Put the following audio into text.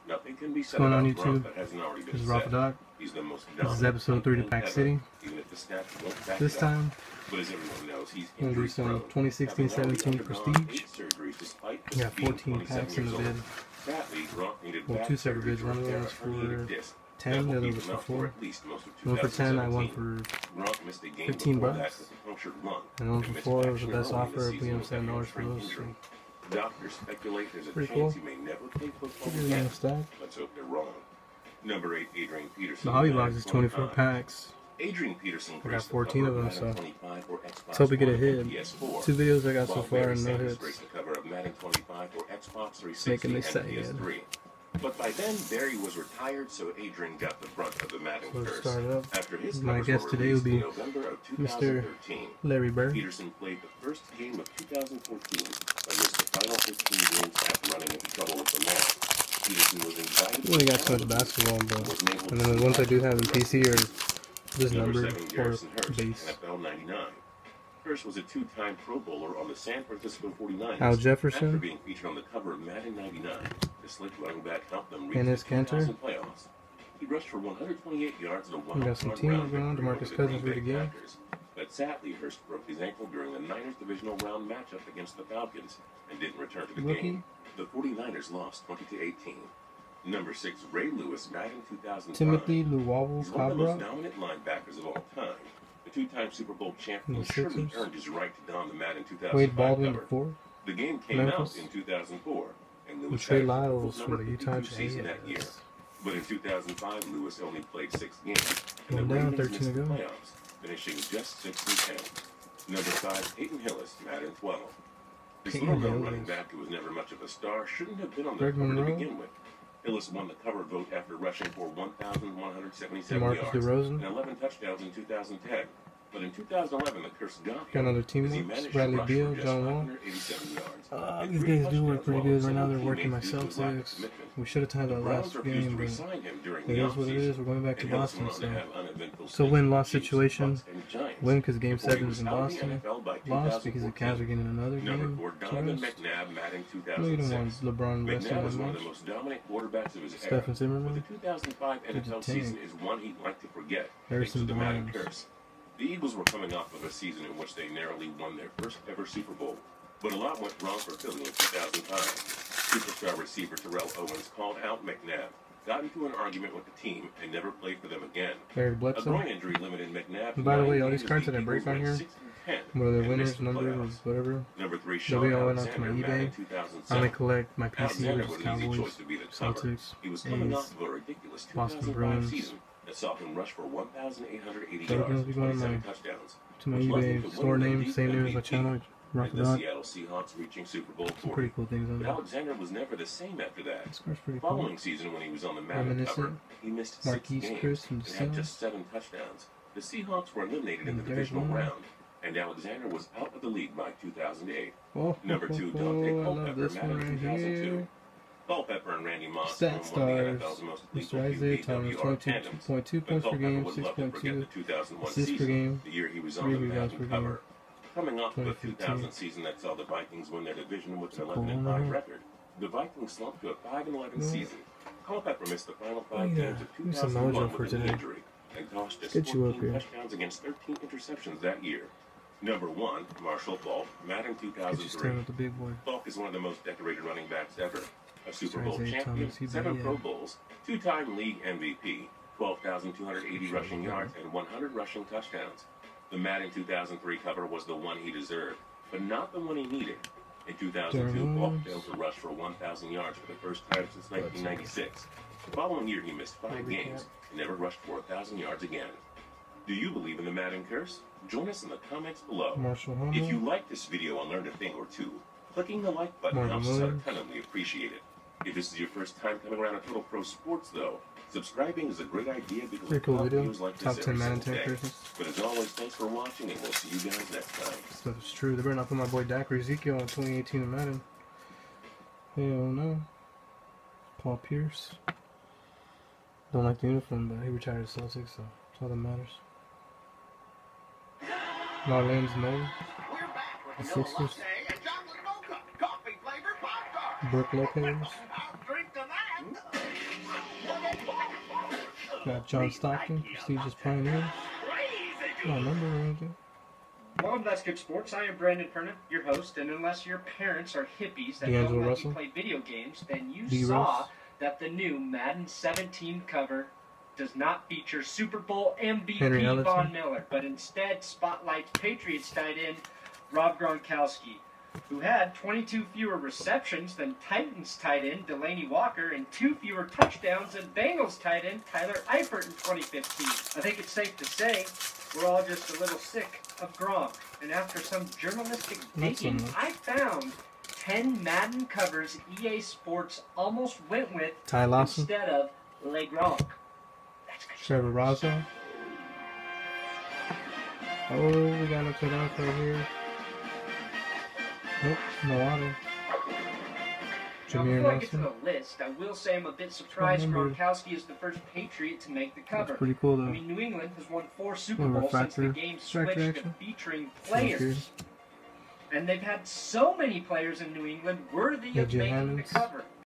Nothing can be said about Gronk that hasn't already been said. He's the most This is episode 3 to Pack City. This time, but as everyone knows, he's we'll do some 2016-17 Prestige. We got 14 packs in the bid. Well, 2 separate bids. One of them was for 10, the other was for 4. One for 10, I won for $15. And one for 4 was the best offer. I put $7 for those. So. Doctors speculate there's a pretty chance cool. he may never play football again. Let's hope they're wrong. Number 8, Adrian Peterson. The hobby box is 24 packs. Adrian Peterson I got 14 of them, so let's hope we get a hit. 2 videos I got so far and no hits. Making me sad. But by then, Barry was retired, so Adrian got the brunt of the Madden curse. Start up. After his my guest today will be Mr. Larry Bird. Peterson played the first game of 2014 and missed the final 15 games after running into trouble with the Madden. Peterson was invited. We only got so much basketball, but and then the ones I do have in PC are this number or base. NFL 99. Hurst was a 2-time Pro Bowler on the San Francisco 49ers. Al Jefferson. After being featured on the cover of Madden 99, the slick running back helped them reach the playoffs. He rushed for 128 yards and a 1 We got some teamwork going on. DeMarcus Cousins with the game. But sadly, Hurst broke his ankle during the Niners divisional round matchup against the Falcons and didn't return to the game. The 49ers lost 20-18. Number 6, Ray Lewis, Madden 2005. Timothy Luwawu He's one of the most Cabra. dominant linebackers of all time. The 2-time Super Bowl champion surely earned his right to don the Madden 2005 Wade Baldwin cover. 4. The game came Memphis. out in 2004, and And Lewis Trey had Lyles a for the Utah season that year. Jazz. But in 2005, Lewis only played 6 games, and Going the down, Ravens 13 missed the to go. playoffs, finishing just 6-10. Number 5, Peyton Hillis, Madden 12. This Peyton little-known Hillis. running back who was never much of a star shouldn't have been on the Greg cover to Monroe. begin with. Hillis won the cover vote after rushing for 1,177 Marcus yards DeRozan. and 11 touchdowns in 2010. But in 2011, the curse got Got him. another team. as he managed to Bradley rush Beal, for just John Wall. 187 yards. These guys do work pretty good right now. They're working my Celtics. We should have tied that last game, but it is what it is. We're going back to Boston, so win-loss situation. Win because Game 7 is in Boston. Lost because the Cavs are getting another game. No, you don't want LeBron wrestling that much. Stephen Zimmerman. Harrison Barnes. The Eagles were coming off of a season in which they narrowly won their first ever Super Bowl. But a lot went wrong for Philly in 2005. Superstar receiver Terrell Owens called out McNabb, got into an argument with the team, and never played for them again. Eric A Bledsoe. groin injury limited McNabb. And by the way, all these cards that I break on here, whether they're winners, numbers, whatever, Number 3, they'll be all went Sean out to my Alexander, eBay. Madden 2007. I only collect my PC Alexander versus was an easy Cowboys, choice to be the cover. Celtics, He was coming A's, off of a ridiculous Boston 2005 Bruins. season that saw him rush for 1,880 So we're gonna yards, be going 27 touchdowns. to my eBay store name, same name as my channel, Rock And the the Dot. Seattle Seahawks reaching Super Bowl Some 40. pretty cool things on But there. Alexander was never the same after that. This card's pretty Following cool. season, when he was on the Madden Reminiscent. cover, he missed 6 Marquise games Chris from and had December. just 7 touchdowns. The Seahawks were eliminated in the And Derek divisional Moore. round, and Alexander was out of the league by 2008. Oh, Number 2, I Dante love Culpepper, this Madden one right 2002. here. Culpepper and Randy Moss Stat won the stars. NFL's most Mr. lethal Isaiah QB Thomas, WR tandems. 22.2 But points per Culpepper game, would love to forget 6.2 the 2001 assists per season, game, the year he was 3 on the rebounds Madden per game. cover. Coming off of the 2015. 2000 season that saw the Vikings win their division with an Cool, 11-5 record, the Vikings slumped to a 5-11 season. Culpepper missed the final 5 games of Give me some 2001 mojo for with an today. injury and tossed just Get you up 14 here. touchdowns against 13 interceptions that year. Number 1, Marshall Falk, Madden Get you 2003. started with the big boy. Falk is one of the most decorated running backs ever. A Super Bowl Isaiah champion, Thomas, he 7 bad. Pro Bowls, 2-time league MVP, 12,280 rushing yards, and 100 rushing touchdowns. The Madden 2003 cover was the one he deserved, but not the one he needed. In 2002, Falk failed to rush for 1,000 yards for the first time since 1996. The following year, he missed 5 games and never rushed for 1,000 yards again. Do you believe in the Madden curse? Join us in the comments below. Marshall If you Hummel. like this video and learned a thing or two, clicking the like button Marvin helps us out a Williams. ton and we appreciate it. If this is your first time coming around to Total Pro Sports, though, subscribing is a great idea because Pretty cool we video. videos like Top this 10 every Madden single 10 day. curses. But as always, thanks for watching, and we'll see you guys next time. Stuff is true. They better not put my boy Dak or Ezekiel on 2018 in Madden. Hell no. Paul Pierce. Don't like the uniform, but he retired to Celtics, so that's all that matters. Marlins Moore. The Sixers. Brooke Lopez. Got John Stockton, Prestige's Pioneers. Oh, number Welcome to That's Good Sports. I am Brandon Pernin, your host, and unless your parents are hippies that D'Angelo don't let Russell. you play video games, then you D. saw Russ. that the new Madden 17 cover does not feature Super Bowl Henry MVP Ellison. Von Miller, but instead spotlights Patriots tight end Rob Gronkowski, who had 22 fewer receptions than Titans tight end Delaney Walker and 2 fewer touchdowns than Bengals tight end Tyler Eifert in 2015. I think it's safe to say we're all just a little sick of Gronk. And after some journalistic digging, I found 10 Madden covers EA Sports almost went with Ty Lawson. instead of Le Gronk. Trevor Rosso. Oh, we got upside down right here. Nope, no auto. Now, Jameer before I get to Nelson. the list, I will say I'm a bit surprised Gronkowski is the first Patriot to make the cover. That's pretty cool, though. I mean, New England has won 4 Super Little Bowls since the refractor game striker switched to action. featuring players. And they've had so many players in New England worthy of AJ making Hammonds. the cover.